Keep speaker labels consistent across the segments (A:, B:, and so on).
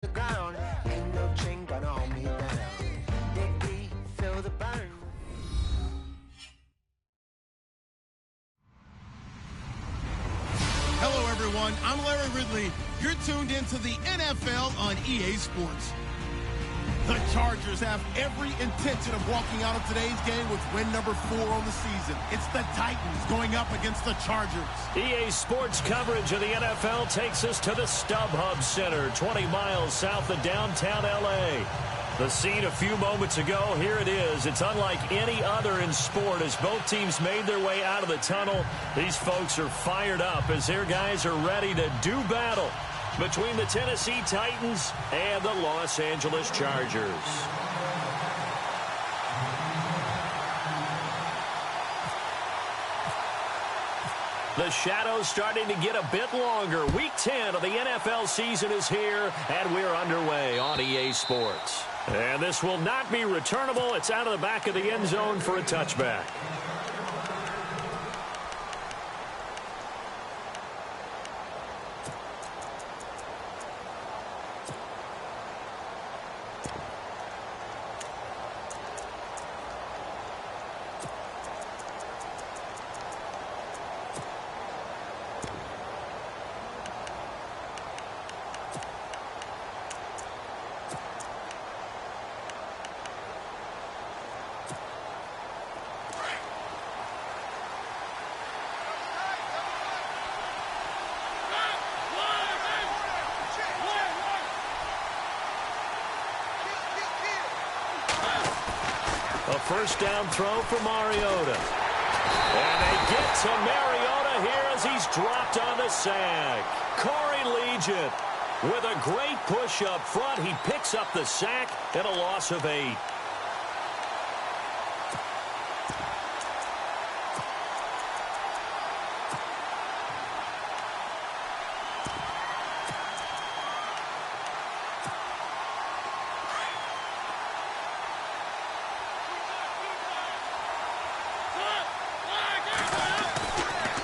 A: the ground. Ain't no chain gonna hold me down. Dig deep, feel the burn.
B: Hello, everyone. I'm Larry Ridley. You're tuned into the NFL on EA Sports. The Chargers have every intention of walking out of today's game with win number 4 on the season. It's the Titans going up against the Chargers.
C: EA Sports coverage of the NFL takes us to the StubHub Center, 20 miles south of downtown L.A. The scene a few moments ago, here it is. It's unlike any other in sport as both teams made their way out of the tunnel. These folks are fired up as their guys are ready to do battle between the Tennessee Titans and the Los Angeles Chargers. The shadow's starting to get a bit longer. Week 10 of the NFL season is here, and we're underway on EA Sports. And this will not be returnable. It's out of the back of the end zone for a touchback. A first down throw for Mariota. And they get to Mariota here as he's dropped on the sack. Corey Liuget with a great push up front. He picks up the sack and a loss of 8.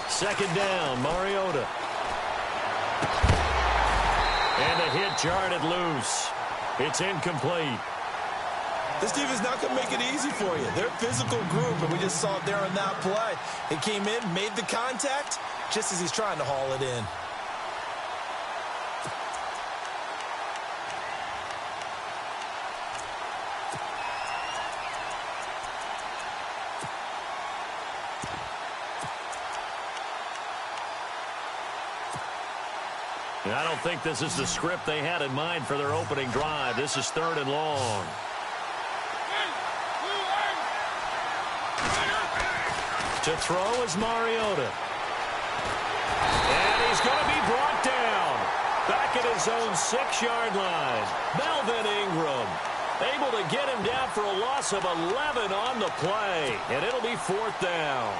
C: Second down, Mariota. And the hit jarred it loose. It's incomplete.
D: This defense is not going to make it easy for you. They're a physical group, and we just saw it there on that play. He came in, made the contact, just as he's trying to haul it in.
C: I don't think this is the script they had in mind for their opening drive. This is 3rd and long. To throw is Mariota. And he's going to be brought down. Back at his own 6-yard line. Melvin Ingram able to get him down for a loss of 11 on the play. And it'll be 4th down.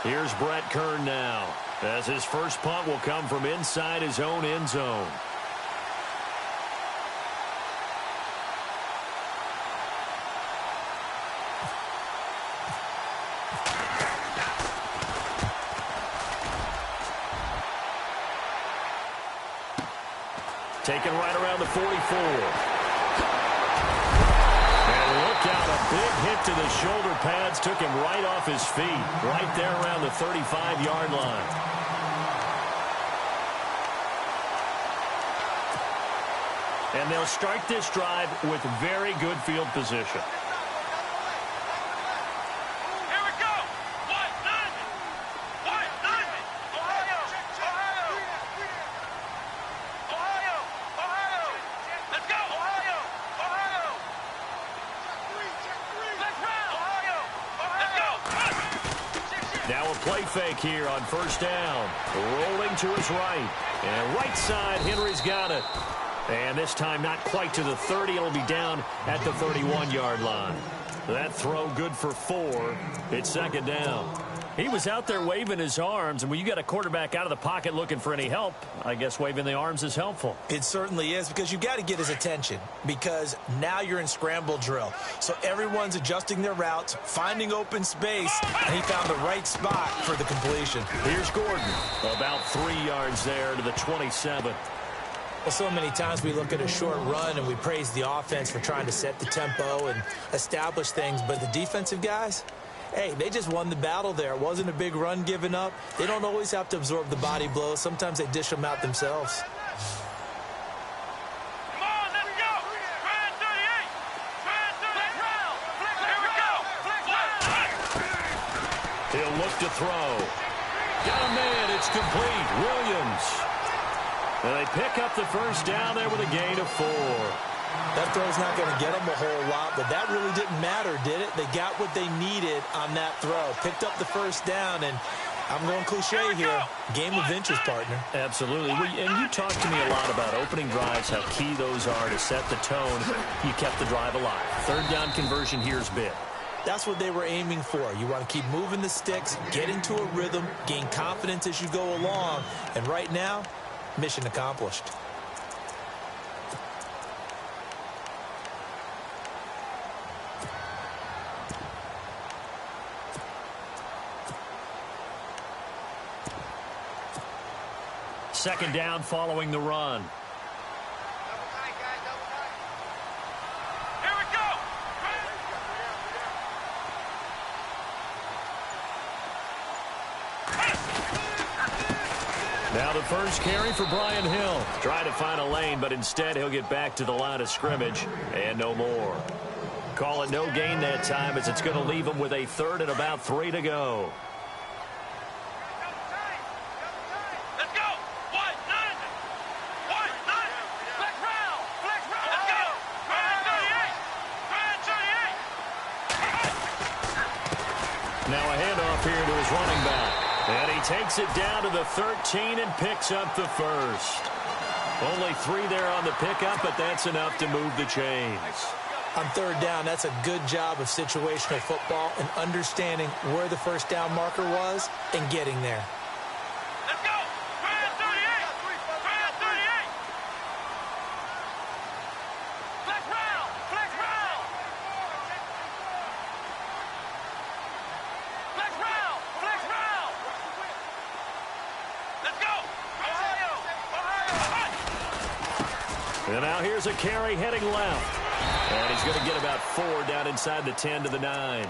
C: Here's Brett Kern now, as his first punt will come from inside his own end zone. Taken right around the 44. A big hit to the shoulder pads took him right off his feet, right there around the 35-yard line. And they'll start this drive with very good field position. Now a play fake here on first down. Rolling to his right. And right side, Henry's got it. And this time not quite to the 30. It'll be down at the 31-yard line. That throw good for 4. It's 2nd down. He was out there waving his arms, and when you got a quarterback out of the pocket looking for any help, I guess waving the arms is helpful.
D: It certainly is, because you've got to get his attention, because now you're in scramble drill. So everyone's adjusting their routes, finding open space, and he found the right spot for the completion.
C: Here's Gordon, about 3 yards there to the 27.
D: Well, so many times we look at a short run and we praise the offense for trying to set the tempo and establish things, but the defensive guys, hey, they just won the battle there. It wasn't a big run given up. They don't always have to absorb the body blows. Sometimes they dish them out themselves.
E: Come on, let's go. Ryan 38. Ryan 38. Here we go.
C: He'll look to throw. Got a man. It's complete. Williams. And they pick up the first down there with a gain of 4.
D: That throw's not going to get them a whole lot, but that really didn't matter, did it? They got what they needed on that throw. Picked up the first down, and I'm going cliche here. Game of inches, partner.
C: Absolutely. And you talked to me a lot about opening drives, how key those are to set the tone. You kept the drive alive. Third down conversion here is big.
D: That's what they were aiming for. You want to keep moving the sticks, get into a rhythm, gain confidence as you go along. And right now, mission accomplished.
C: Second down following the run.
E: Here we go.
C: Now the first carry for Brian Hill. Trying to find a lane, but instead he'll get back to the line of scrimmage and no more. Call it no gain that time, as it's going to leave him with a third and about 3 to go.
E: Let's go. One, nine. Flex round. Let's go. Ryan 38.
C: Now a handoff here to his running back. And he takes it down to the 13 and picks up the first. Only 3 there on the pickup, but that's enough to move the chains.
D: On third down, that's a good job of situational football and understanding where the first down marker was and getting there.
E: Let's go. Ryan 38. Ryan 38. Flex round. Flex round. Flex round. Flex round. Let's go. Ohio.
C: And now here's a carry heading left. And he's going to get about 4 down inside the 10 to the 9.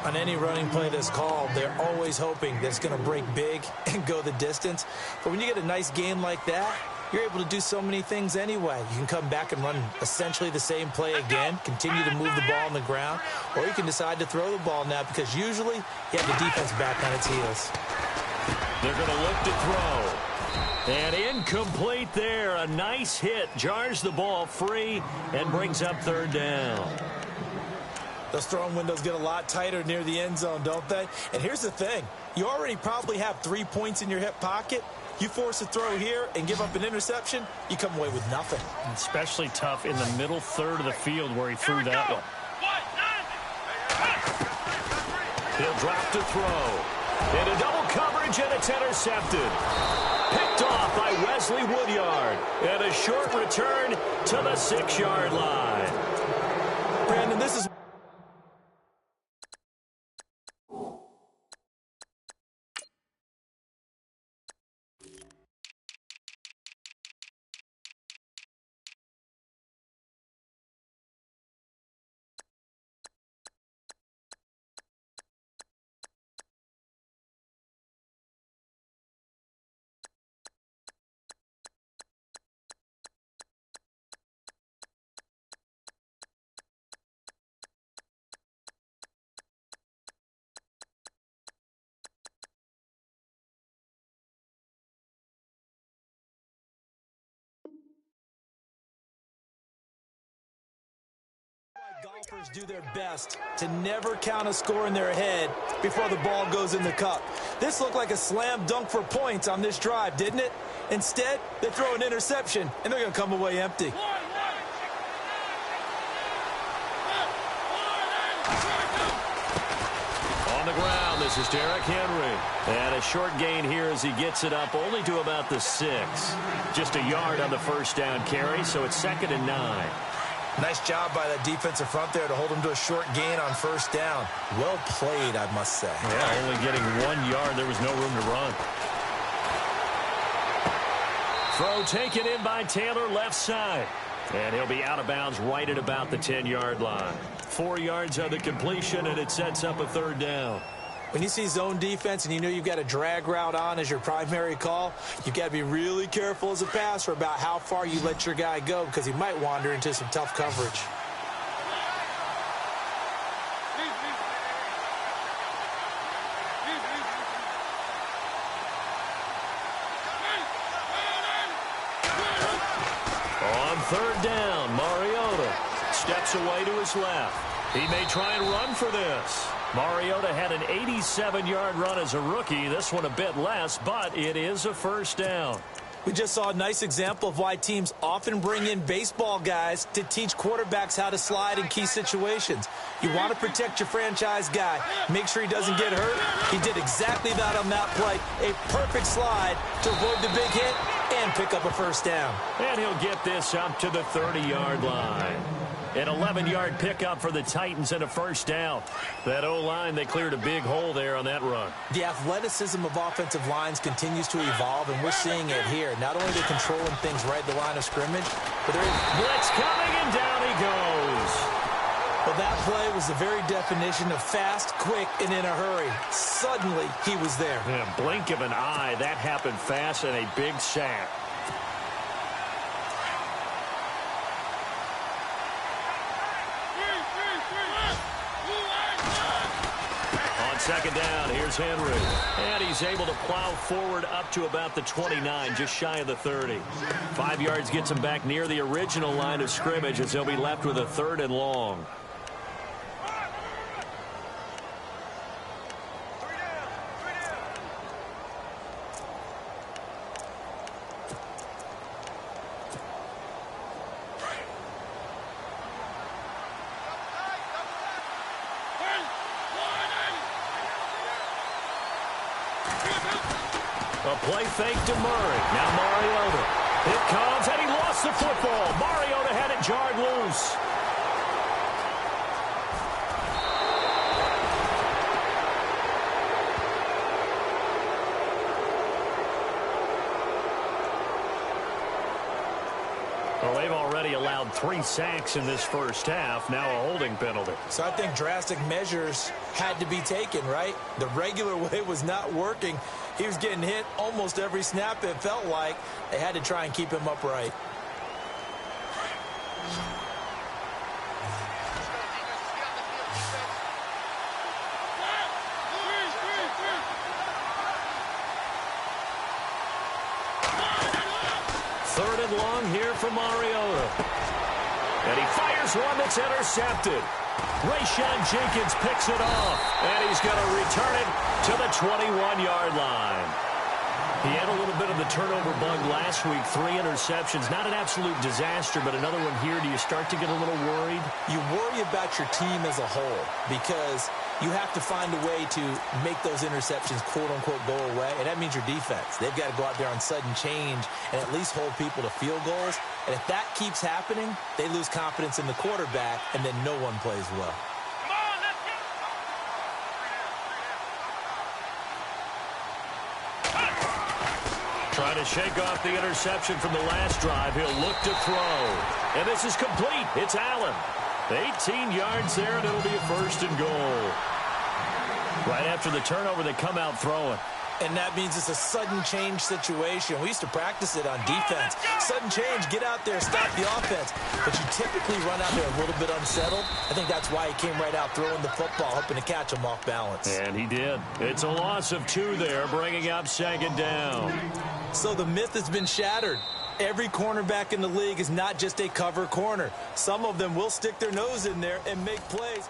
D: On any running play that's called, they're always hoping that it's going to break big and go the distance. But when you get a nice gain like that, you're able to do so many things anyway. You can come back and run essentially the same play again, continue to move the ball on the ground, or you can decide to throw the ball now because usually you have the defense back on its heels.
C: They're going to look to throw. And incomplete there. A nice hit. Jars the ball free and brings up third down.
D: Those throwing windows get a lot tighter near the end zone, don't they? And here's the thing. You already probably have 3 points in your hip pocket. You force a throw here and give up an interception, you come away with nothing.
C: Especially tough in the middle third of the field where he threw that one. He'll drop to throw. Into double coverage, and it's intercepted. Picked off by Wesley Woodyard. And a short return to the 6-yard line.
D: Brandon, this is... Golfers do their best to never count a score in their head before the ball goes in the cup. This looked like a slam dunk for points on this drive, didn't it? Instead, they throw an interception, and they're going to come away empty.
C: On the ground, this is Derrick Henry. And a short gain here as he gets it up only to about the 6. Just a yard on the first down carry, so it's 2nd and 9.
D: Nice job by that defensive front there to hold him to a short gain on first down. Well played, I must say.
C: Yeah, only getting 1 yard. There was no room to run. Throw taken in by Taylor, left side. And he'll be out of bounds right at about the 10-yard line. 4 yards on the completion, and it sets up a 3rd down.
D: When you see zone defense and you know you've got a drag route on as your primary call, you've got to be really careful as a passer about how far you let your guy go because he might wander into some tough coverage.
C: On 3rd down, Mariota steps away to his left. He may try and run for this. Mariota had an 87-yard run as a rookie. This one a bit less, but it is a 1st down.
D: We just saw a nice example of why teams often bring in baseball guys to teach quarterbacks how to slide in key situations. You want to protect your franchise guy. Make sure he doesn't get hurt. He did exactly that on that play. A perfect slide to avoid the big hit and pick up a 1st down.
C: And he'll get this up to the 30-yard line. An 11-yard pickup for the Titans and a 1st down. That O-line, they cleared a big hole there on that run.
D: The athleticism of offensive lines continues to evolve, and we're seeing it here. Not only are they controlling things right at the line of scrimmage, but they're...
C: Blitz coming, and down he goes.
D: Well, that play was the very definition of fast, quick, and in a hurry. Suddenly, he was there.
C: In a blink of an eye, that happened fast and a big sack. On 2nd down, here's Henry. And he's able to plow forward up to about the 29, just shy of the 30. 5 yards gets him back near the original line of scrimmage as he'll be left with a 3rd and long. A play fake to Murray. Now Mariota. It comes, and he lost the football. Mariota had it jarred loose. Well, they've already allowed 3 sacks in this first half. Now a holding penalty.
D: So I think drastic measures had to be taken, right? The regular way was not working. He was getting hit almost every snap, it felt like. They had to try and keep him upright.
C: Third and long here for Mariota. And he fires one that's intercepted. Rayshawn Jenkins picks it off. And he's going to return it to the 21-yard line. He had a little bit of the turnover bug last week. 3 interceptions. Not an absolute disaster, but another one here. Do you start to get a little worried?
D: You worry about your team as a whole because you have to find a way to make those interceptions, quote-unquote, go away. And that means your defense. They've got to go out there on sudden change and at least hold people to field goals. And if that keeps happening, they lose confidence in the quarterback, and then no one plays well.
C: Trying to shake off the interception from the last drive. He'll look to throw. And this is complete. It's Allen. 18 yards there, and it'll be a 1st and goal. Right after the turnover, they come out throwing.
D: And that means it's a sudden change situation. We used to practice it on defense. Sudden change, get out there, stop the offense. But you typically run out there a little bit unsettled. I think that's why he came right out throwing the football, hoping to catch him off balance.
C: And he did. It's a loss of 2 there, bringing up 2nd down.
D: So the myth has been shattered. Every cornerback in the league is not just a cover corner. Some of them will stick their nose in there and make plays.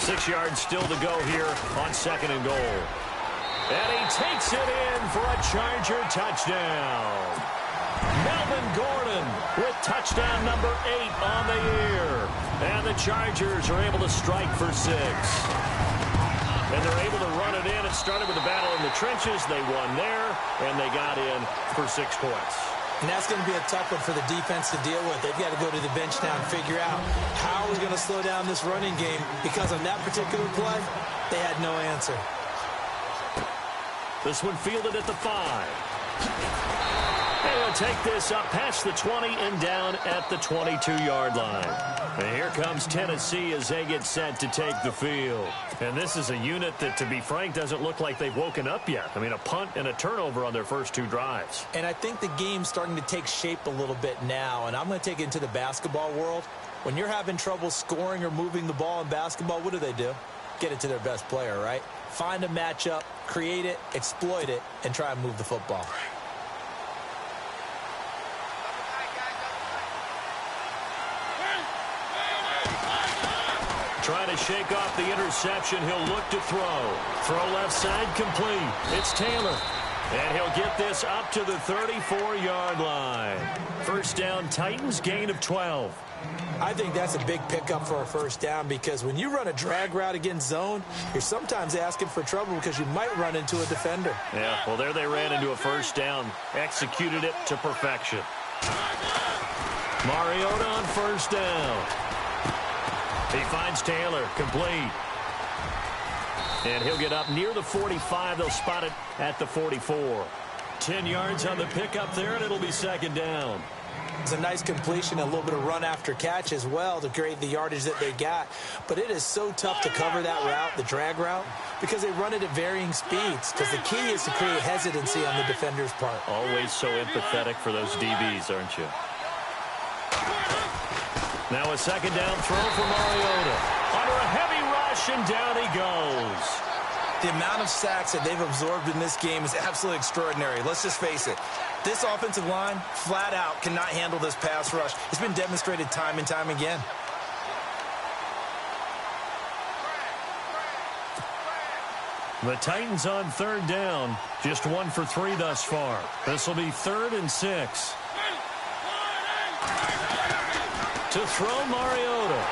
C: 6 yards still to go here on 2nd and goal. And he takes it in for a Charger touchdown. Melvin Gordon with touchdown number 8 on the year. And the Chargers are able to strike for 6. And they're able to run it in. It started with a battle in the trenches. They won there, and they got in for 6 points.
D: And that's going to be a tough one for the defense to deal with. They've got to go to the bench now and figure out how we're going to slow down this running game, because on that particular play, they had no answer.
C: This one fielded at the 5. And he'll take this up past the 20 and down at the 22-yard line. And here comes Tennessee as they get set to take the field. And this is a unit that, to be frank, doesn't look like they've woken up yet. I mean, a punt and a turnover on their first 2 drives.
D: And I think the game's starting to take shape a little bit now. And I'm going to take it into the basketball world. When you're having trouble scoring or moving the ball in basketball, what do? Get it to their best player, right? Find a matchup, create it, exploit it, and try and move the football.
C: Trying to shake off the interception. He'll look to throw. Throw left side complete. It's Taylor. And he'll get this up to the 34-yard line. First down, Titans, gain of 12.
D: I think that's a big pickup for a first down, because when you run a drag route against zone, you're sometimes asking for trouble because you might run into a defender.
C: Yeah, well, there they ran into a first down. Executed it to perfection. Mariota on first down. He finds Taylor, complete. And he'll get up near the 45. They'll spot it at the 44. 10 yards on the pickup there, and it'll be second down.
D: It's a nice completion, a little bit of run after catch as well to create the yardage that they got. But it is so tough to cover that route, the drag route, because they run it at varying speeds. Because the key is to create hesitancy on the defender's part.
C: Always so empathetic for those DBs, aren't you? Now a second down throw for Mariota. Under a heavy rush, and down he goes.
D: The amount of sacks that they've absorbed in this game is absolutely extraordinary. Let's just face it. This offensive line, flat out, cannot handle this pass rush. It's been demonstrated time and time again.
C: The Titans on third down. Just 1 for 3 thus far. This will be 3rd and 6. To throw Mariota.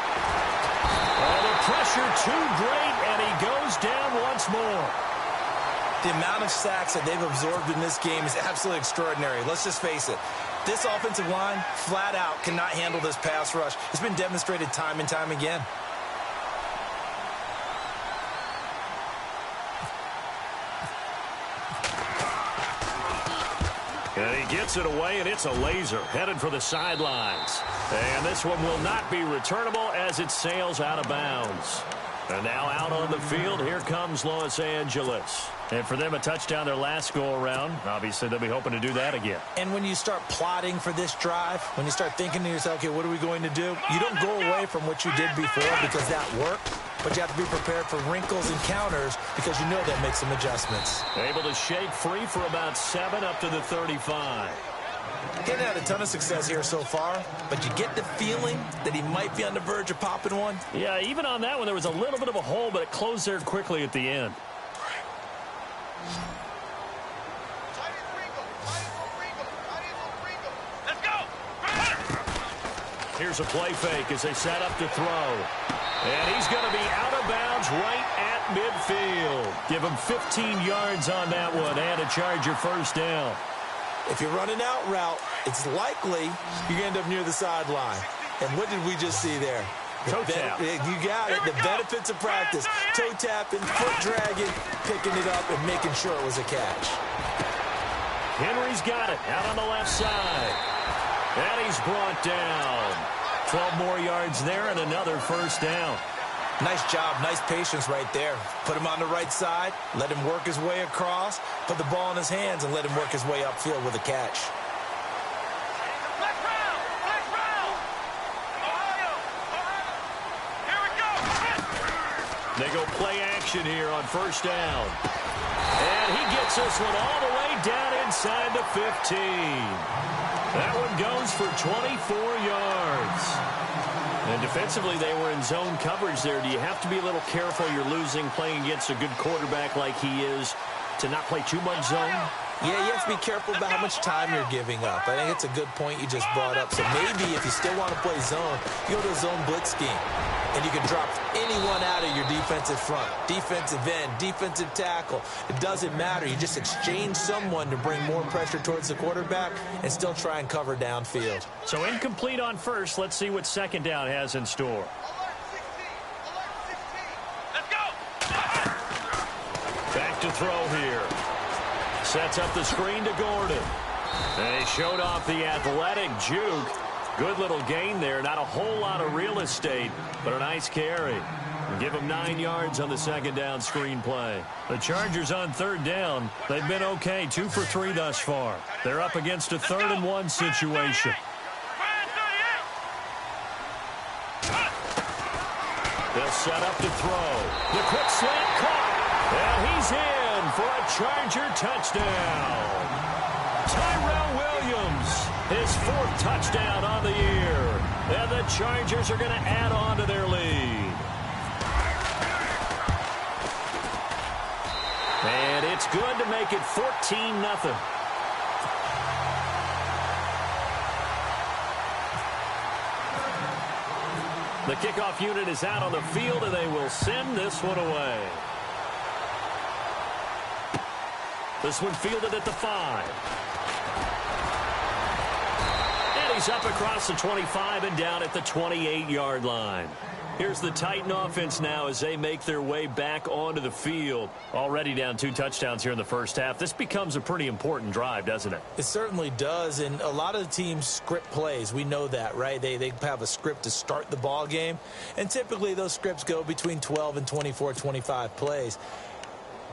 C: Oh, the pressure too great, and he goes down once more.
D: The amount of sacks that they've absorbed in this game is absolutely extraordinary. Let's just face it. This offensive line, flat out, cannot handle this pass rush. It's been demonstrated time and time again.
C: And he gets it away, and it's a laser headed for the sidelines. And this one will not be returnable as it sails out of bounds. And now out on the field, here comes Los Angeles. And for them, a touchdown their last go-around. Obviously, they'll be hoping to do that again.
D: And when you start plotting for this drive, when you start thinking to yourself, okay, what are we going to do? You don't go away from what you did before because that worked. But you have to be prepared for wrinkles and counters because you know they'll make some adjustments.
C: Able to shake free for about 7 up to the 35.
D: He hasn't had a ton of success here so far, but you get the feeling that he might be on the verge of popping one.
C: Yeah, even on that one, there was a little bit of a hole, but it closed there quickly at the end.
E: Let's go!
C: Here's a play fake as they set up to throw. And he's going to be out of bounds right at midfield. Give him 15 yards on that one and a Charger first down.
D: If you're running out route, it's likely you're going to end up near the sideline. And what did we just see there?
C: Toe tap.
D: You got it. The benefits of practice. Toe tapping, foot dragging, picking it up, and making sure it was a catch.
C: Henry's got it out on the left side. And he's brought down. 12 more yards there and another first down.
D: Nice job, nice patience right there. Put him on the right side, let him work his way across, put the ball in his hands, and let him work his way upfield with a catch.
E: Let's round! Let's round! Ohio! Here we go!
C: They go play action here on first down. And he gets this one all the way down inside the 15. That one goes for 24 yards. And defensively, they were in zone coverage there. Do you have to be a little careful you're losing playing against a good quarterback like he is to not play too much zone?
D: Yeah, you have to be careful about how much time you're giving up. I think it's a good point you just brought up. So maybe if you still want to play zone, you go to a zone blitz scheme. And you can drop anyone out of your defensive front. Defensive end, defensive tackle. It doesn't matter. You just exchange someone to bring more pressure towards the quarterback and still try and cover downfield.
C: So incomplete on first. Let's see what second down has in store.
E: Let's go.
C: Back to throw here. Sets up the screen to Gordon. They showed off the athletic juke. Good little gain there. Not a whole lot of real estate, but a nice carry. Give them 9 yards on the second down screen play. The Chargers on third down. They've been okay. 2 for 3 thus far. They're up against a 3rd and 1 situation. They'll set up to throw. The quick slant caught. And he's in for a Charger touchdown. Tyrell Williams, his 4th touchdown on the year. And the Chargers are going to add on to their lead. And it's good to make it 14-0. The kickoff unit is out on the field, and they will send this one away. This one fielded at the 5. And he's up across the 25 and down at the 28-yard line. Here's the Titan offense now as they make their way back onto the field. Already down 2 touchdowns here in the first half. This becomes a pretty important drive, doesn't it?
D: It certainly does, and a lot of the teams script plays. We know that, right? They have a script to start the ball game, and typically those scripts go between 12 and 24, 25 plays.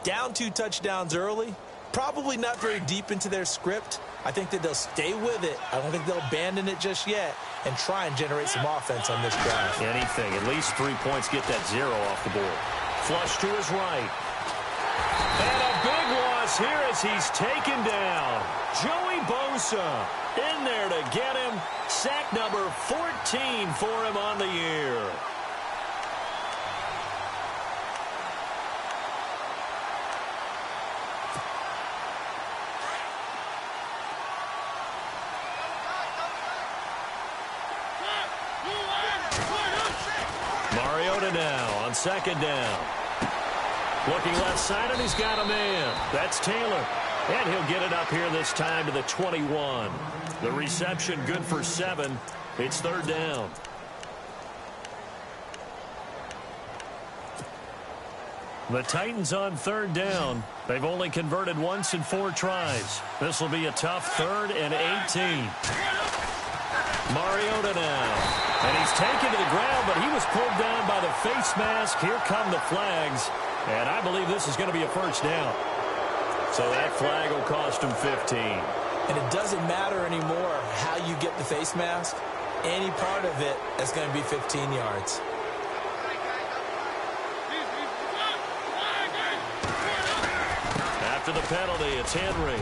D: Down 2 touchdowns early, probably not very deep into their script. I think that they'll stay with it. I don't think they'll abandon it just yet and try and generate some offense on this drive.
C: Anything. At least 3 points. Get that 0 off the board. Flush to his right. And a big loss here as he's taken down. Joey Bosa in there to get him. Sack number 14 for him on the year. Mariota now on second down. Looking left side, and he's got a man. That's Taylor. And he'll get it up here this time to the 21. The reception good for 7. It's third down. The Titans on third down. They've only converted once in 4 tries. This will be a tough 3rd and 18. Mariota now. And he's taken to the ground, but he was pulled down by the face mask. Here come the flags. And I believe this is going to be a first down. So that flag will cost him 15.
D: And it doesn't matter anymore how you get the face mask. Any part of it is going to be 15 yards.
C: After the penalty, it's Henry.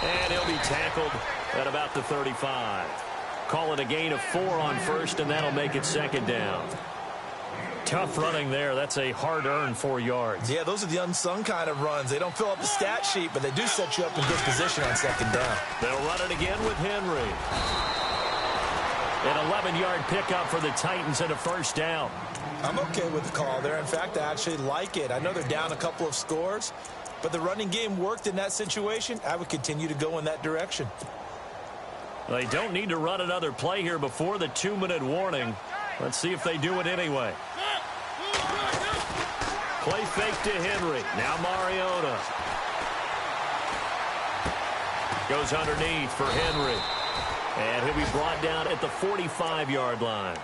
C: And he'll be tackled at about the 35. Call it a gain of 4 on first, and that'll make it second down. Tough running there. That's a hard-earned 4 yards.
D: Yeah, those are the unsung kind of runs. They don't fill up the stat sheet, but they do set you up in good position on second down.
C: They'll run it again with Henry. An 11-yard pickup for the Titans and a first down.
D: I'm okay with the call there. In fact, I actually like it. I know they're down a couple of scores, but the running game worked in that situation. I would continue to go in that direction.
C: They don't need to run another play here before the 2-minute warning. Let's see if they do it anyway. Play fake to Henry. Now Mariota. Goes underneath for Henry. And he'll be brought down at the 45-yard line.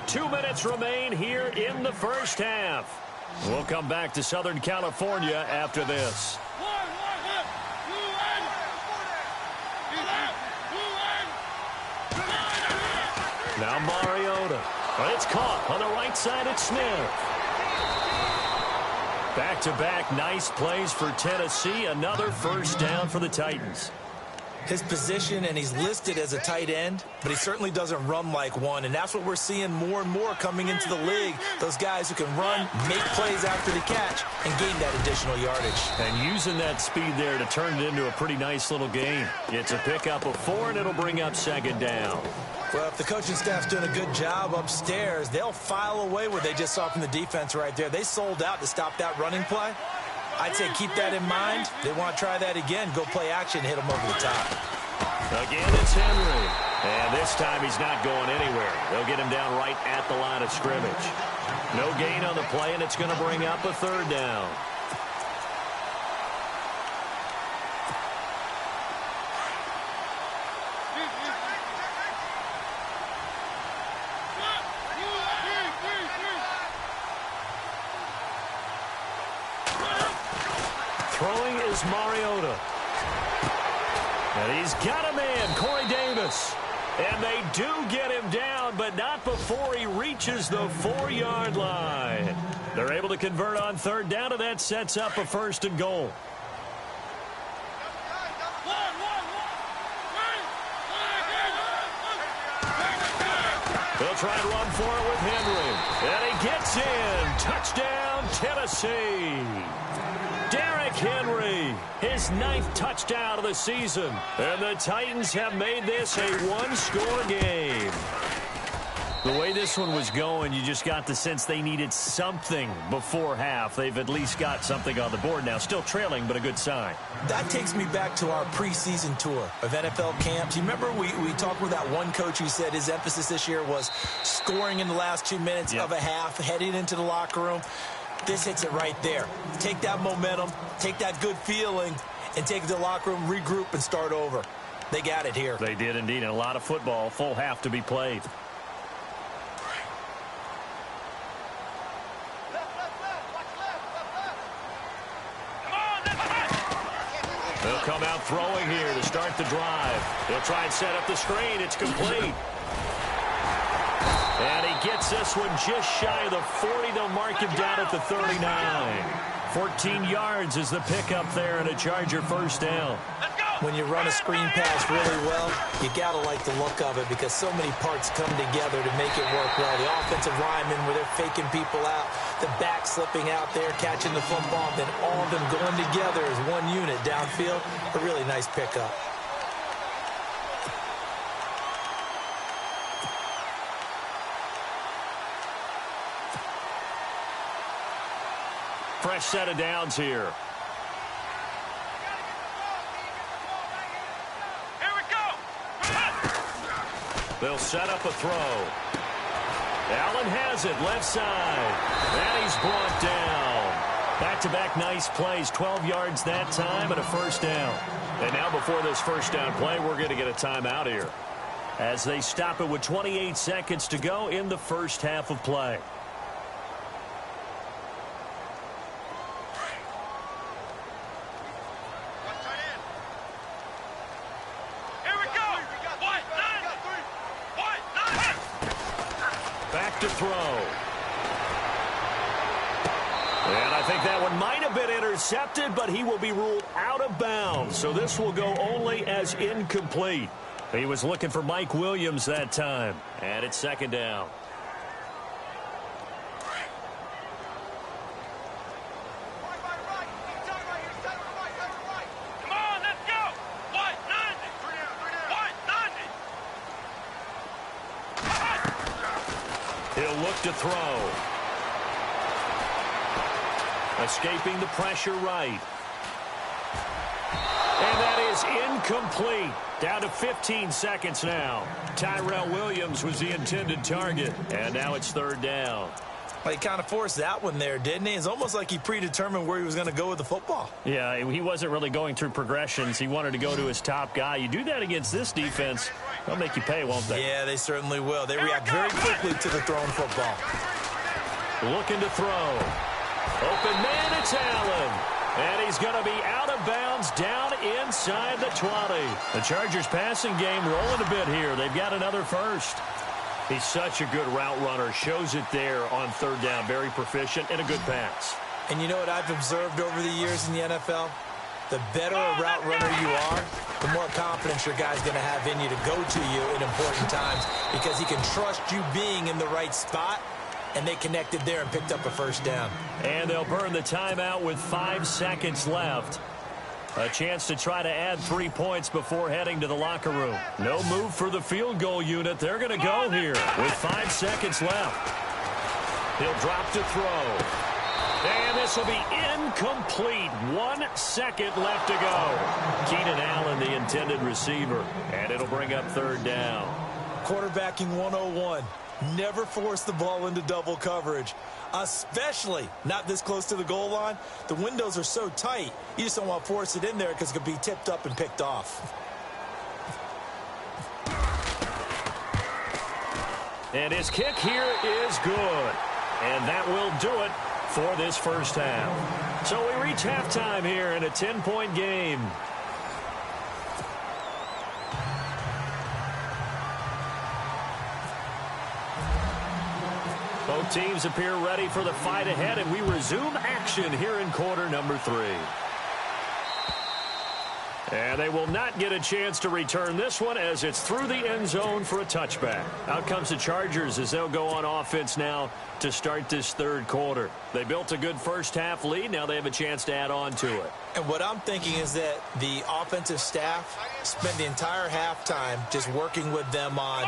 C: 2 minutes remain here in the first half. We'll come back to Southern California after this. Now Mariota. It's caught on the right side at Smith. Back-to-back nice plays for Tennessee. Another first down for the Titans.
D: his position, and he's listed as a tight end, but he certainly doesn't run like one, and that's what we're seeing more and more coming into the league. Those guys who can run, make plays after the catch, and gain that additional yardage.
C: And using that speed there to turn it into a pretty nice little game. It's a pickup of 4, and it'll bring up second down.
D: Well, if the coaching staff's doing a good job upstairs, they'll file away what they just saw from the defense right there. They sold out to stop that running play. I'd say keep that in mind. They want to try that again. Go play action, hit them over the top.
C: Again, it's Henry. And this time he's not going anywhere. They'll get him down right at the line of scrimmage. No gain on the play, and it's going to bring up a third down. Throwing is Mariota. And he's got a man, Corey Davis. And they do get him down, but not before he reaches the 4-yard line. They're able to convert on third down, and that sets up a 1st and goal. They'll try and run for it with Henry. And he gets in. Touchdown, Tennessee. Derrick Henry, his 9th touchdown of the season. And the Titans have made this a 1-score game. The way this one was going, you just got the sense they needed something before half. They've at least got something on the board now. Still trailing, but a good sign.
D: That takes me back to our preseason tour of NFL camps. You remember we talked with that one coach who said his emphasis this year was scoring in the last 2 minutes of a half, heading into the locker room. This hits it right there. Take that momentum, take that good feeling, and take it to the locker room, regroup, and start over. They got it here.
C: They did indeed. And a lot of football, full half to be played. They'll come out throwing here to start the drive. They'll try and set up the screen. It's complete. And he gets this one just shy of the 40. They'll mark him down at the 39. 14 yards is the pickup there, and a Charger 1st down.
D: When you run a screen pass really well, you got to like the look of it because so many parts come together to make it work well. The offensive linemen, where they're faking people out, the back slipping out there, catching the football, then all of them going together as one unit downfield. A really nice pickup.
C: Fresh set of downs here.
E: Here we go.
C: They'll set up a throw. Allen has it, left side. And he's brought down. Back-to-back nice plays, 12 yards that time and a 1st down. And now before this 1st down play, we're going to get a timeout here, as they stop it with 28 seconds to go in the 1st half of play. Back to throw. And I think that one might have been intercepted, but he will be ruled out of bounds. So this will go only as incomplete. He was looking for Mike Williams that time. And it's 2nd down.
E: Come on, let's go. White 90. White 90.
C: He'll look to throw. Escaping the pressure right. And that is incomplete. Down to 15 seconds now. Tyrell Williams was the intended target. And now it's 3rd down.
D: Well, he kind of forced that one there, didn't he? It's almost like he predetermined where he was going to go with the football.
C: Yeah, he wasn't really going through progressions. He wanted to go to his top guy. You do that against this defense, they'll make you pay, won't they?
D: Yeah, they certainly will. They react very quickly to the thrown football.
C: Looking to throw. Open man, it's Allen. And he's going to be out of bounds down inside the 20. The Chargers passing game rolling a bit here. They've got another 1st. He's such a good route runner. Shows it there on 3rd down. Very proficient and a good pass.
D: And you know what I've observed over the years in the NFL? the better a route runner you are, the more confidence your guy's going to have in you to go to you in important times because he can trust you being in the right spot, and they connected there and picked up a first down.
C: And they'll burn the timeout with 5 seconds left. A chance to try to add 3 points before heading to the locker room. No move for the field goal unit. They're going to go here with 5 seconds left. He'll drop to throw. And this will be incomplete. 1 second left to go. Keenan Allen, the intended receiver. And it'll bring up third down.
D: Quarterbacking 101. Never force the ball into double coverage, especially not this close to the goal line. The windows are so tight, you just don't want to force it in there because it could be tipped up and picked off.
C: And his kick here is good. And that will do it for this first half. So we reach halftime here in a 10-point game. Both teams appear ready for the fight ahead, and we resume action here in quarter number 3. And they will not get a chance to return this one as it's through the end zone for a touchback. Out comes the Chargers as they'll go on offense now to start this third quarter. They built a good first half lead. Now they have a chance to add on to it.
D: And what I'm thinking is that the offensive staff spent the entire halftime just working with them on,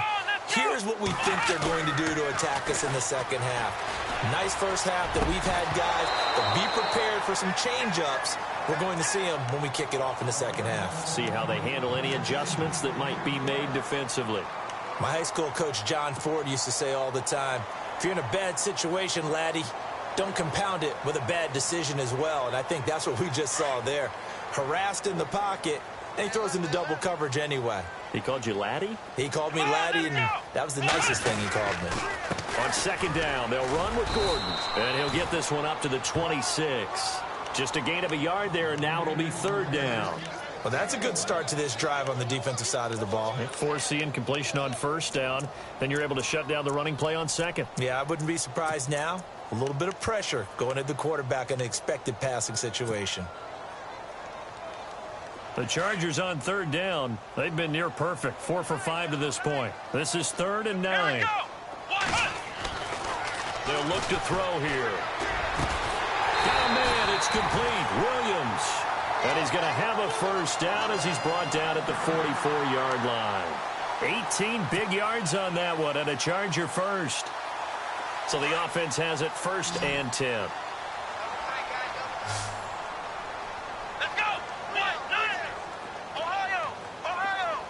D: here's what we think they're going to do to attack us in the second half. Nice first half that we've had, guys, but be prepared for some change-ups. We're going to see them when we kick it off in the second half.
C: See how they handle any adjustments that might be made defensively.
D: My high school coach, John Ford, used to say all the time, if you're in a bad situation, laddie, don't compound it with a bad decision as well. And I think that's what we just saw there. Harassed in the pocket, and he throws into double coverage anyway.
C: He called you laddie?
D: He called me laddie, and that was the nicest thing he called me.
C: On second down, they'll run with Gordon. And he'll get this one up to the 26. Just a gain of a yard there, and now it'll be third down.
D: Well, that's a good start to this drive on the defensive side of the ball.
C: Force the incompletion on first down. Then you're able to shut down the running play on second.
D: Yeah, I wouldn't be surprised now. A little bit of pressure going at the quarterback in an expected passing situation.
C: The Chargers on third down. They've been near perfect. 4 for 5 to this point. This is 3rd and 9. They'll look to throw here. Got a man. It's complete. Williams. And he's going to have a first down as he's brought down at the 44-yard line. 18 big yards on that one, and a Charger first. So the offense has it 1st and 10.
E: Let's go. Ohio.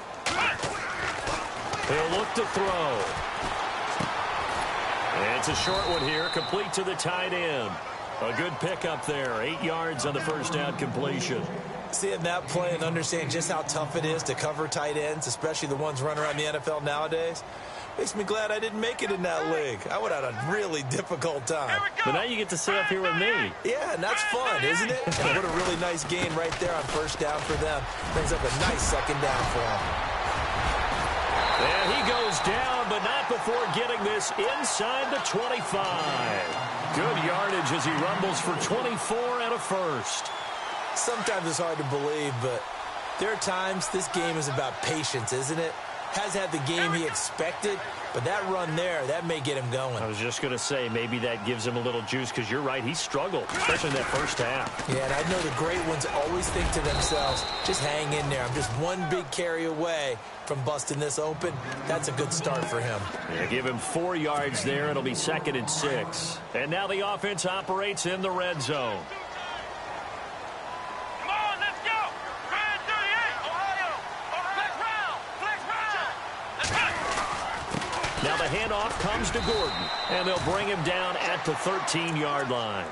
C: He'll look to throw. And it's a short one here, complete to the tight end. A good pickup there, 8 yards on the first down completion.
D: Seeing that play and understanding just how tough it is to cover tight ends, especially the ones running around the NFL nowadays, makes me glad I didn't make it in that league. I would have had a really difficult time.
C: But now you get to sit up here with me.
D: Yeah, and that's fun, isn't it? And what a really nice game right there on first down for them. Brings up a nice second down for them.
C: And he goes down, but not before getting this inside the 25. Good yardage as he rumbles for 24 and a first.
D: Sometimes it's hard to believe, but there are times this game is about patience, isn't it? Has had the game he expected, but that run there, that may get him going.
C: I was just going to say, maybe that gives him a little juice, because you're right, he struggled, especially in that first half.
D: Yeah, and I know the great ones always think to themselves, just hang in there. I'm just one big carry away from busting this open. That's a good start for him.
C: Yeah, give him 4 yards there. It'll be 2nd and 6. And now the offense operates in the red zone. Now the handoff comes to Gordon, and they'll bring him down at the 13-yard line.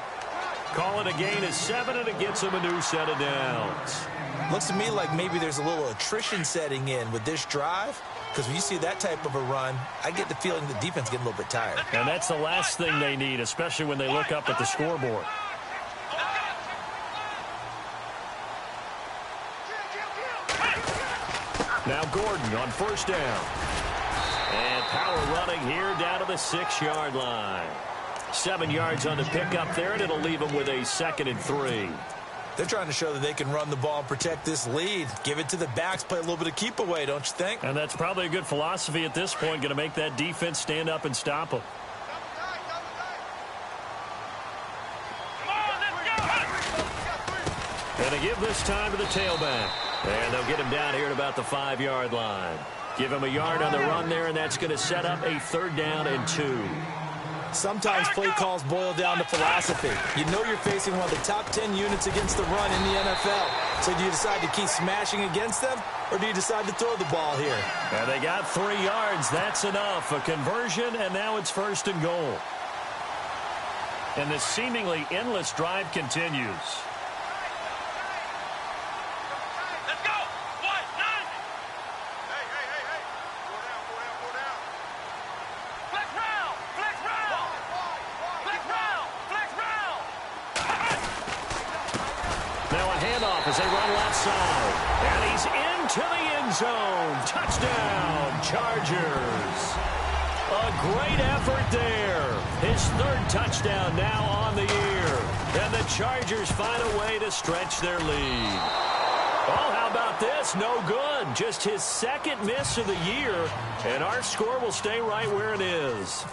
C: Call it a gain of 7, and it gets him a new set of downs.
D: Looks to me like maybe there's a little attrition setting in with this drive, because when you see that type of a run, I get the feeling the defense getting a little bit tired.
C: And that's the last thing they need, especially when they look up at the scoreboard. Now Gordon on first down. And power running here down to the 6-yard line. 7 yards on the pickup there, and it'll leave him with a 2nd and 3.
D: They're trying to show that they can run the ball and protect this lead. Give it to the backs, play a little bit of keep away, don't you think?
C: And that's probably a good philosophy at this point, going to make that defense stand up and stop them. And they give this time to the tailback. And they'll get him down here at about the 5-yard line. Give him a yard on the run there, and that's going to set up a 3rd down and 2.
D: Sometimes play calls boil down to philosophy. You know you're facing one of the top 10 units against the run in the NFL. So do you decide to keep smashing against them, or do you decide to throw the ball here?
C: And they got 3 yards. That's enough. A conversion, and now it's 1st and goal. And this seemingly endless drive continues. As they run left side. And he's into the end zone. Touchdown, Chargers. A great effort there. His 3rd touchdown now on the year. And the Chargers find a way to stretch their lead. Oh, how about this? No good. Just his 2nd miss of the year. And our score will stay right where it is.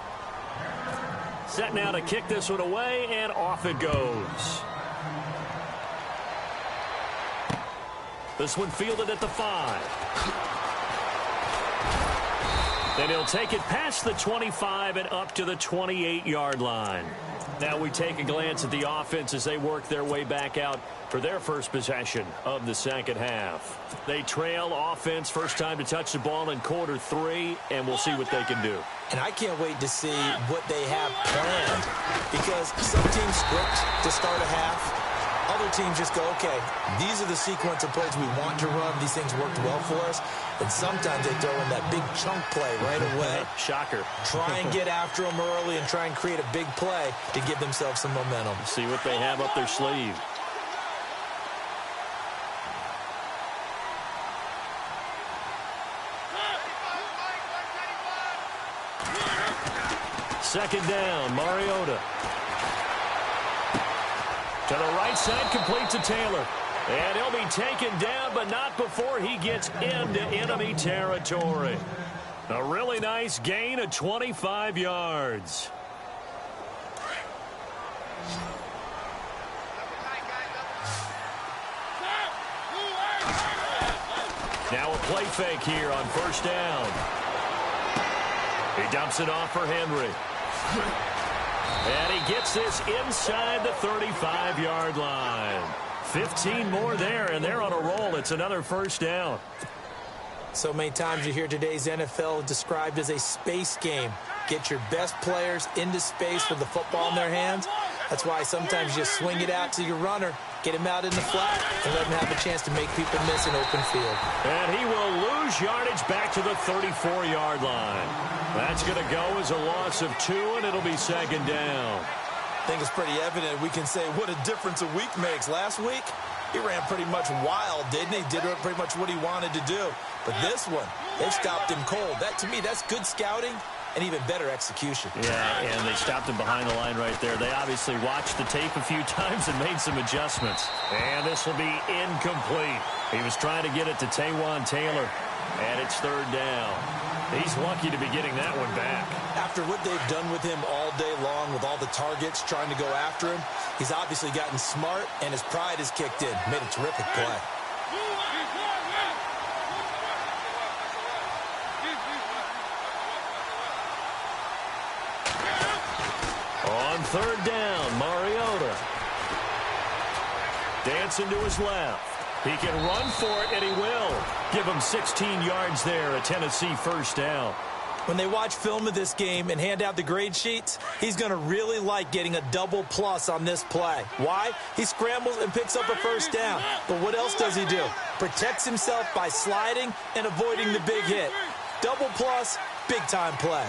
C: Set now to kick this one away, and off it goes. This one fielded at the 5. Then he'll take it past the 25 and up to the 28-yard line. Now we take a glance at the offense as they work their way back out for their first possession of the 2nd half. They trail offense, first time to touch the ball in quarter 3, and we'll see what they can do.
D: And I can't wait to see what they have planned, because some teams script to start a half. Other teams just go, okay, these are the sequence of plays we want to run. These things worked well for us. And sometimes they throw in that big chunk play right away.
C: Shocker.
D: Try and get after them early and try and create a big play to give themselves some momentum.
C: See what they have up their sleeve. Second down, Mariota. To the right side, complete to Taylor. And he'll be taken down, but not before he gets into enemy territory. A really nice gain of 25 yards. Now a play fake here on 1st down. He dumps it off for Henry. And he gets this inside the 35-yard line. 15 more there, and they're on a roll. It's another 1st down.
D: So many times you hear today's NFL described as a space game. Get your best players into space with the football in their hands. That's why sometimes you swing it out to your runner, get him out in the flat, and let him have a chance to make people miss an open field.
C: And he will lose yardage back to the 34-yard line. That's going to go as a loss of 2, and it'll be 2nd down.
D: I think it's pretty evident we can say what a difference a week makes. Last week, he ran pretty much wild, didn't he? Did pretty much what he wanted to do. But this one, they stopped him cold. That, to me, that's good scouting and even better execution.
C: Yeah, and they stopped him behind the line right there. They obviously watched the tape a few times and made some adjustments. And this will be incomplete. He was trying to get it to Taywan Taylor, and it's 3rd down. He's lucky to be getting that one back.
D: After what they've done with him all day long with all the targets trying to go after him, he's obviously gotten smart, and his pride has kicked in. Made a terrific play.
C: On 3rd down, Mariota. Dancing to his left. He can run for it, and he will. Give him 16 yards there, a Tennessee 1st down.
D: When they watch film of this game and hand out the grade sheets, he's going to really like getting a double plus on this play. Why? He scrambles and picks up a 1st down. But what else does he do? Protects himself by sliding and avoiding the big hit. Double plus, big-time play.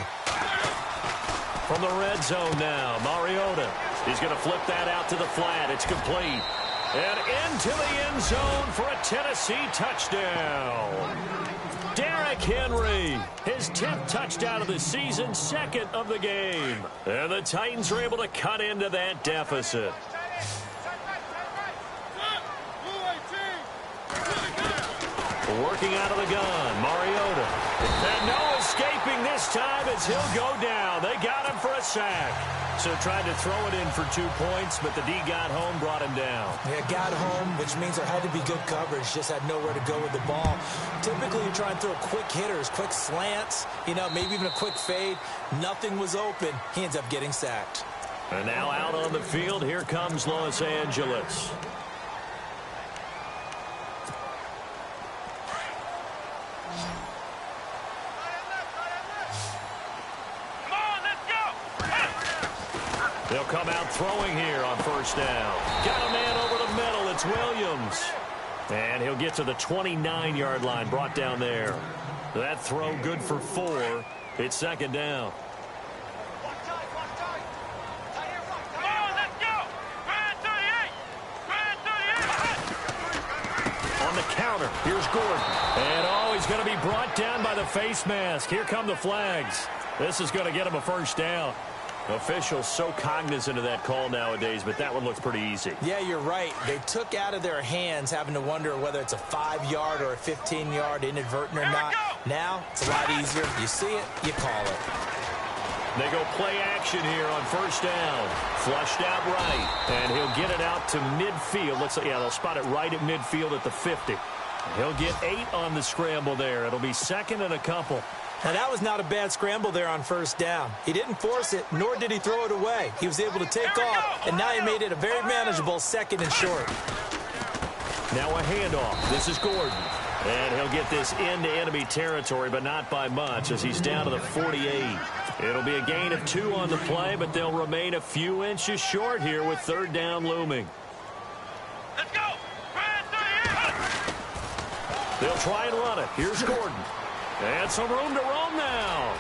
C: From the red zone now, Mariota. He's going to flip that out to the flat. It's complete. And into the end zone for a Tennessee touchdown. Derrick Henry, his 10th touchdown of the season, 2nd of the game. And the Titans are able to cut into that deficit. Working out of the gun, Mariota. And no escaping this time as he'll go down. They got him for a sack. So tried to throw it in for 2 points, but the D got home, brought him down.
D: Yeah, got home, which means there had to be good coverage. Just had nowhere to go with the ball. Typically, you try and throw quick hitters, quick slants, maybe even a quick fade. Nothing was open. He ends up getting sacked.
C: And now out on the field, here comes Los Angeles. They'll come out throwing here on first down. Got a man over the middle. It's Williams. And he'll get to the 29-yard line, brought down there. That throw good for 4. It's second down. On the counter, here's Gordon. And he's going to be brought down by the face mask. Here come the flags. This is going to get him a first down. Officials so cognizant of that call nowadays, but that one looks pretty easy.
D: Yeah, you're right. They took out of their hands having to wonder whether it's a 5-yard or a 15-yard inadvertent or not. Now, it's a lot easier. You see it, you call it.
C: They go play action here on first down. Flushed out right, and he'll get it out to midfield. They'll spot it right at midfield at the 50. He'll get 8 on the scramble there. It'll be second and a couple.
D: Now, that was not a bad scramble there on first down. He didn't force it, nor did he throw it away. He was able to take off, and now he made it a very manageable second and short.
C: Now a handoff. This is Gordon. And he'll get this into enemy territory, but not by much as he's down to the 48. It'll be a gain of 2 on the play, but they'll remain a few inches short here with third down looming.
E: Let's go!
C: They'll try and run it. Here's Gordon. And some room to roam now.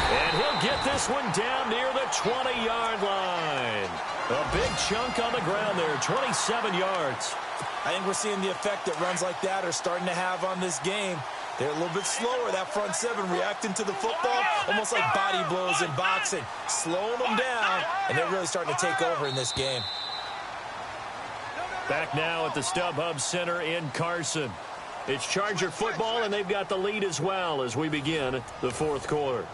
C: And he'll get this one down near the 20-yard line. A big chunk on the ground there, 27 yards.
D: I think we're seeing the effect that runs like that are starting to have on this game. They're a little bit slower, that front 7, reacting to the football, almost like body blows in boxing, slowing them down, and they're really starting to take over in this game.
C: Back now at the StubHub Center in Carson. It's Charger football, and they've got the lead as well as we begin the fourth quarter.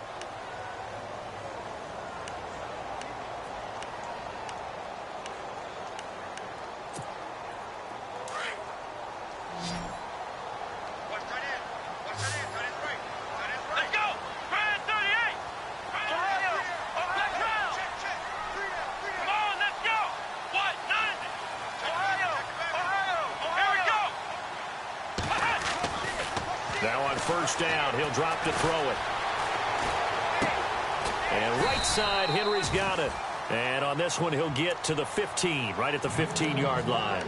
C: Now on first down, he'll drop to throw it. And right side, Henry's got it. And on this one, he'll get to the 15, right at the 15-yard line.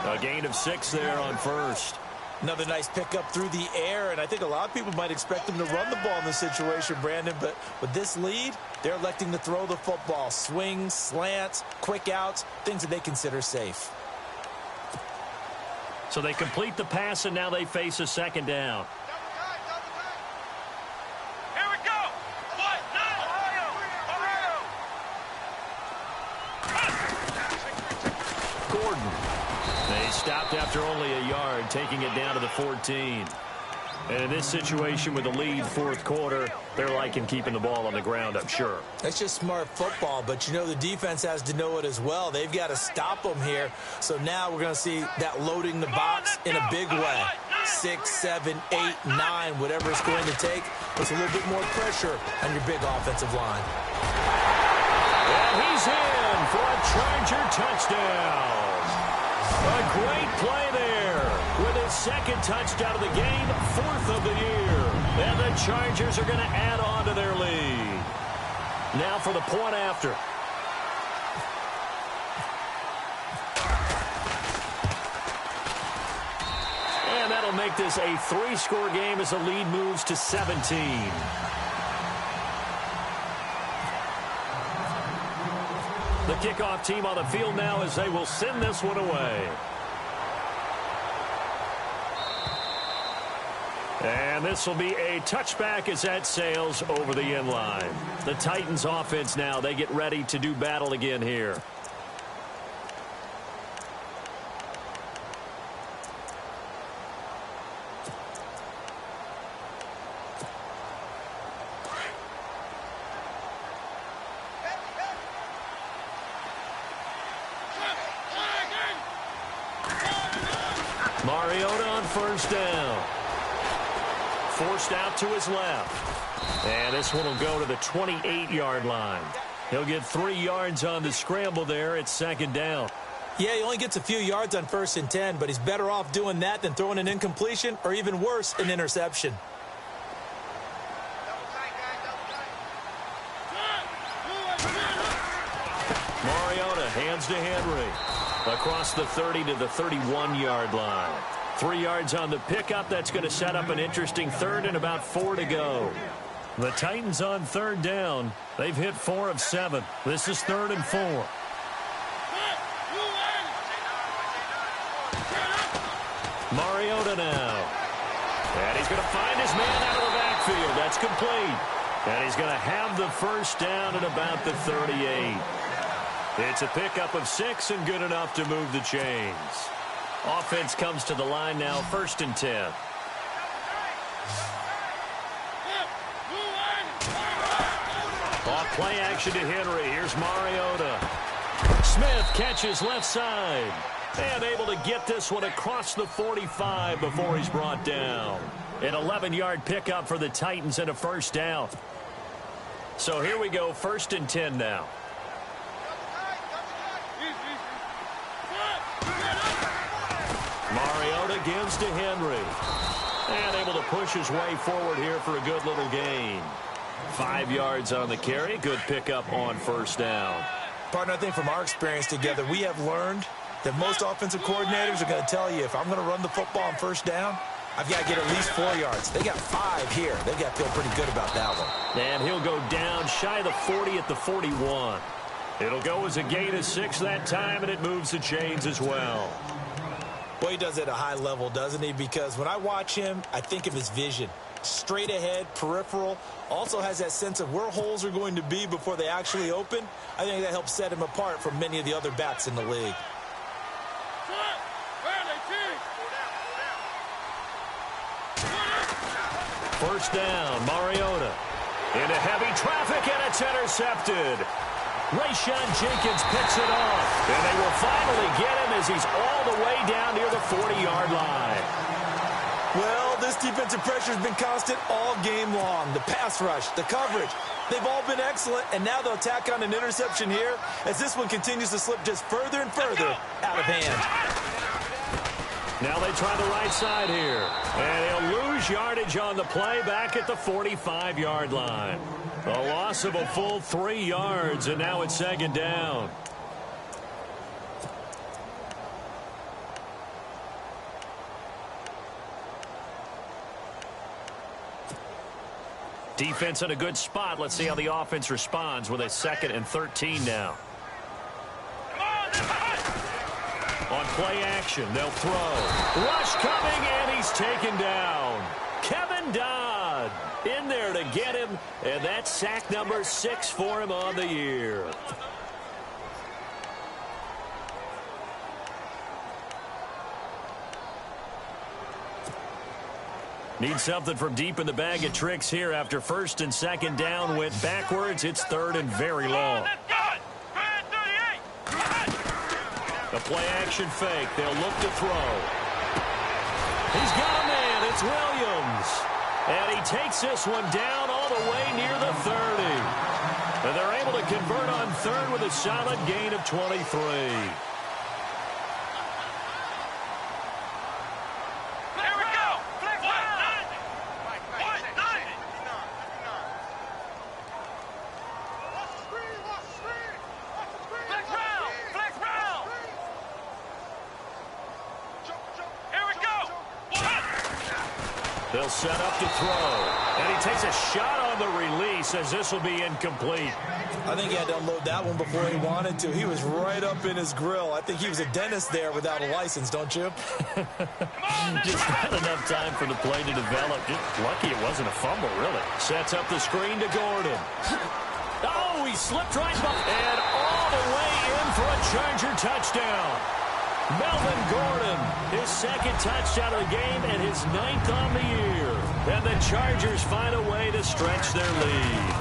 C: A gain of 6 there on first.
D: Another nice pickup through the air, and I think a lot of people might expect them to run the ball in this situation, Brandon, but with this lead, they're electing to throw the football. Swings, slants, quick outs, things that they consider safe.
C: So they complete the pass, and now they face a second down.
E: Here we go. What? Ohio.
C: Gordon. They stopped after only a yard, taking it down to the 14. And in this situation with the lead fourth quarter, they're liking keeping the ball on the ground, I'm sure.
D: That's just smart football, but the defense has to know it as well. They've got to stop them here. So now we're going to see that loading the box in a big way. 6, 7, 8, 9, whatever it's going to take. Puts a little bit more pressure on your big offensive line.
C: And he's in for a Charger touchdown. A great play there with his second touchdown of the game, 4th of the year. And the Chargers are going to add on to their lead. Now for the point after. And that'll make this a 3-score game as the lead moves to 17. The kickoff team on the field now as they will send this one away. And this will be a touchback as that sails over the end line. The Titans offense now, they get ready to do battle again here. Mariota on first down. Forced out to his left. And this one will go to the 28-yard line. He'll get 3 yards on the scramble there. It's second down.
D: Yeah, he only gets a few yards on 1st and 10, but he's better off doing that than throwing an incompletion or even worse, an interception.
C: Mariota hands to Henry. Across the 30 to the 31-yard line. 3 yards on the pickup. That's going to set up an interesting third and about 4 to go. The Titans on third down. They've hit 4 of 7. This is 3rd and 4. Mariota now. And he's going to find his man out of the backfield. That's complete. And he's going to have the first down at about the 38. It's a pickup of 6 and good enough to move the chains. Offense comes to the line now, 1st and 10. Off play action to Henry. Here's Mariota. Smith catches left side. And able to get this one across the 45 before he's brought down. An 11-yard pickup for the Titans and a first down. So here we go, 1st and 10 now. Mariota gives to Henry. And able to push his way forward here for a good little gain. 5 yards on the carry. Good pickup on first down.
D: Partner, I think from our experience together, we have learned that most offensive coordinators are going to tell you, if I'm going to run the football on first down, I've got to get at least 4 yards. They got 5 here. They've got to feel pretty good about that one.
C: And he'll go down shy of the 40 at the 41. It'll go as a gain of 6 that time, and it moves the chains as well.
D: Well, he does it at a high level, doesn't he? Because when I watch him, I think of his vision. Straight ahead, peripheral, also has that sense of where holes are going to be before they actually open. I think that helps set him apart from many of the other backs in the league.
C: First down, Mariota. Into heavy traffic, and it's intercepted. Rayshon Jenkins picks it off. And they will finally get him as he's all the way down near the 40-yard line.
D: Well, this defensive pressure has been constant all game long. The pass rush, the coverage, they've all been excellent, and now they'll tack on an interception here as this one continues to slip just further and further out of hand.
C: Now they try the right side here. And he'll lose yardage on the play back at the 45-yard line. A loss of a full 3 yards, and now it's second down. Defense in a good spot. Let's see how the offense responds with a 2nd and 13 now. On play action, they'll throw. Rush coming, and he's taken down. Kevin Dodd in there to get him, and that's sack number 6 for him on the year. Need something from deep in the bag of tricks here after 1st and 2nd down went backwards. It's 3rd and very long. A play-action fake. They'll look to throw. He's got a man. It's Williams. And he takes this one down all the way near the 30. And they're able to convert on 3rd with a solid gain of 23. They'll set up to throw. And he takes a shot on the release as this will be incomplete.
D: I think he had to unload that one before he wanted to. He was right up in his grill. I think he was a dentist there without a license, don't you?
C: Just not enough time for the play to develop. Just lucky it wasn't a fumble, really. Sets up the screen to Gordon. Oh, he slipped right by. And all the way in for a Charger touchdown. Melvin Gordon, his 2nd touchdown of the game and his 9th on the year. And the Chargers find a way to stretch their lead.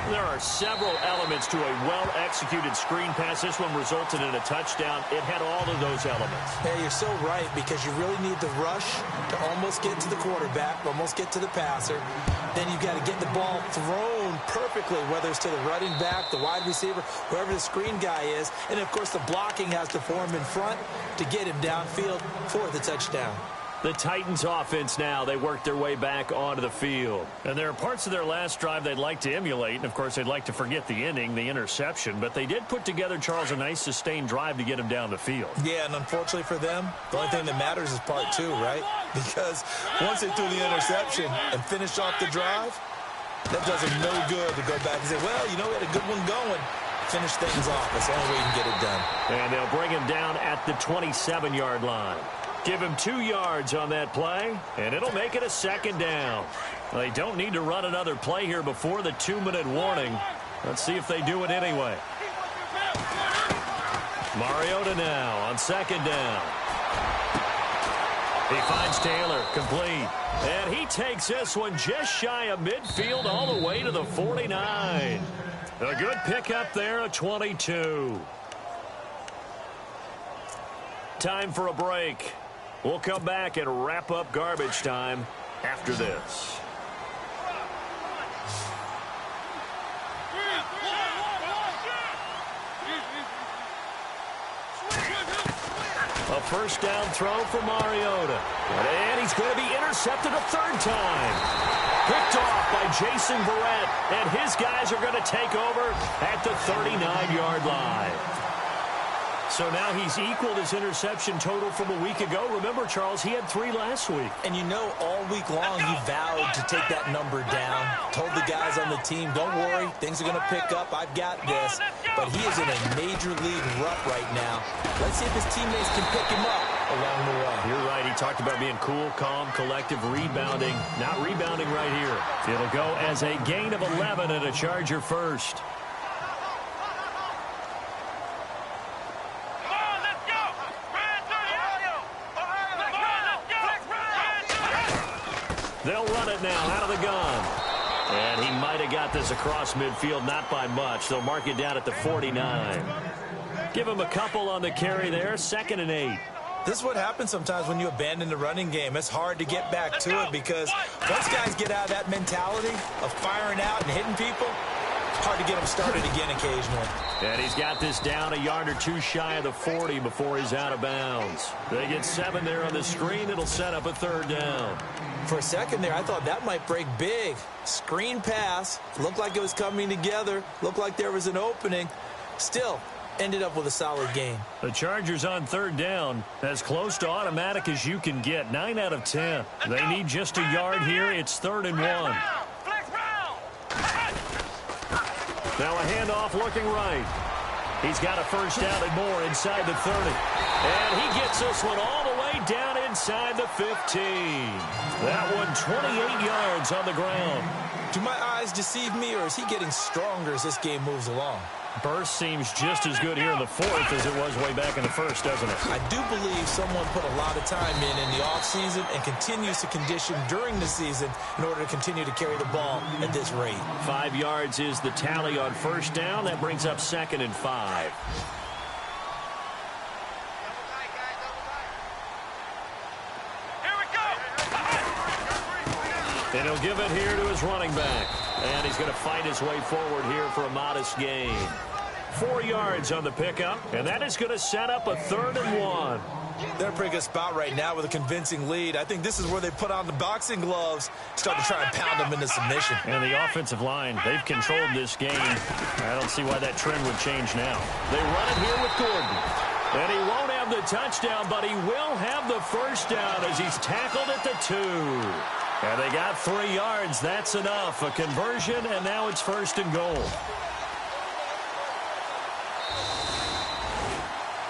C: There are several elements to a well-executed screen pass. This one resulted in a touchdown. It had all of those elements.
D: Yeah, you're so right, because you really need the rush to almost get to the quarterback, almost get to the passer. Then you've got to get the ball thrown perfectly, whether it's to the running back, the wide receiver, whoever the screen guy is. And, of course, the blocking has to form in front to get him downfield for the touchdown.
C: The Titans offense now, they work their way back onto the field. And there are parts of their last drive they'd like to emulate. And, of course, they'd like to forget the ending, the interception. But they did put together, Charles, a nice sustained drive to get him down the field.
D: Yeah, and unfortunately for them, the only thing that matters is part two, right? Because once they threw the interception and finished off the drive, that does them no good to go back and say, well, you know, we had a good one going. Finish things off. That's the only way you can get it done.
C: And they'll bring him down at the 27-yard line. Give him 2 yards on that play, and it'll make it a second down. They don't need to run another play here before the 2-minute warning. Let's see if they do it anyway. Mariota now on second down. He finds Taylor, complete. And he takes this one just shy of midfield all the way to the 49. A good pickup there at 22. Time for a break. We'll come back and wrap up garbage time after this. A first down throw for Mariota. And he's going to be intercepted a third time. Picked off by Jason Verrett. And his guys are going to take over at the 39-yard line. So now he's equaled his interception total from a week ago. Remember, Charles, he had 3 last week.
D: And you know, all week long he vowed to take that number down. Told the guys on the team, don't worry, things are going to pick up. I've got this. But he is in a major league rut right now. Let's see if his teammates can pick him up along the way.
C: You're right. He talked about being cool, calm, collective, rebounding. Not rebounding right here. It'll go as a gain of 11 and a Charger first. They'll run it now out of the gun. And he might have got this across midfield, not by much. They'll mark it down at the 49. Give him a couple on the carry there, 2nd and 8.
D: This is what happens sometimes when you abandon the running game. It's hard to get back to it because once guys get out of that mentality of firing out and hitting people, it's hard to get them started again occasionally.
C: And he's got this down a yard or 2 shy of the 40 before he's out of bounds. They get 7 there on the screen. It'll set up a third down.
D: For a second there, I thought that might break big. Screen pass. Looked like it was coming together. Looked like there was an opening. Still, ended up with a solid game.
C: The Chargers on third down, as close to automatic as you can get. 9 out of 10. They need just a yard here. It's 3rd and 1. Now a handoff looking right. He's got a first down and more inside the 30. And he gets this one all the way down inside the 15. That one 28 yards on the ground.
D: Do my eyes deceive me, or is he getting stronger as this game moves along?
C: Burst seems just as good here in the 4th as it was way back in the 1st, doesn't it?
D: I do believe someone put a lot of time in the offseason and continues to condition during the season in order to continue to carry the ball at this rate.
C: 5 yards is the tally on first down. That brings up 2nd and 5. And he'll give it here to his running back. And he's going to fight his way forward here for a modest gain. 4 yards on the pickup, and that is going to set up a 3rd and 1.
D: They're in a pretty good spot right now with a convincing lead. I think this is where they put on the boxing gloves, start to try and pound them into submission.
C: And the offensive line, they've controlled this game. I don't see why that trend would change now. They run it here with Gordon. And he won't have the touchdown, but he will have the first down as he's tackled at the 2. And they got 3 yards. That's enough. A conversion, and now it's 1st and goal.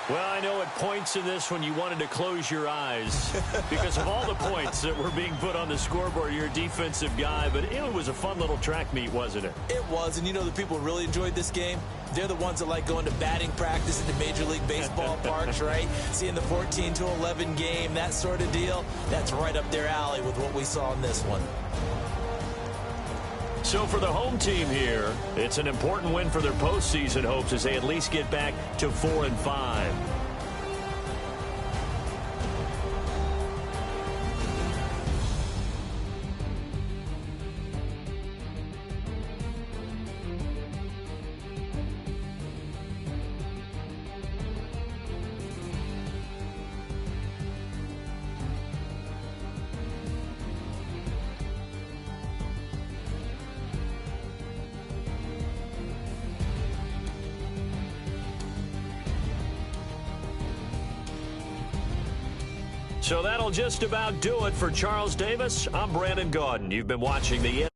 C: Well, I know at points in this when you wanted to close your eyes because of all the points that were being put on the scoreboard. You're a defensive guy, but it was a fun little track meet, wasn't it?
D: It was, and you know the people who really enjoyed this game? They're the ones that like going to batting practice in the Major League Baseball parks, right? Seeing the 14-11 game, that sort of deal. That's right up their alley with what we saw in this one.
C: So for the home team here, it's an important win for their postseason hopes as they at least get back to 4-5. So that'll just about do it for Charles Davis. I'm Brandon Gaudin. You've been watching the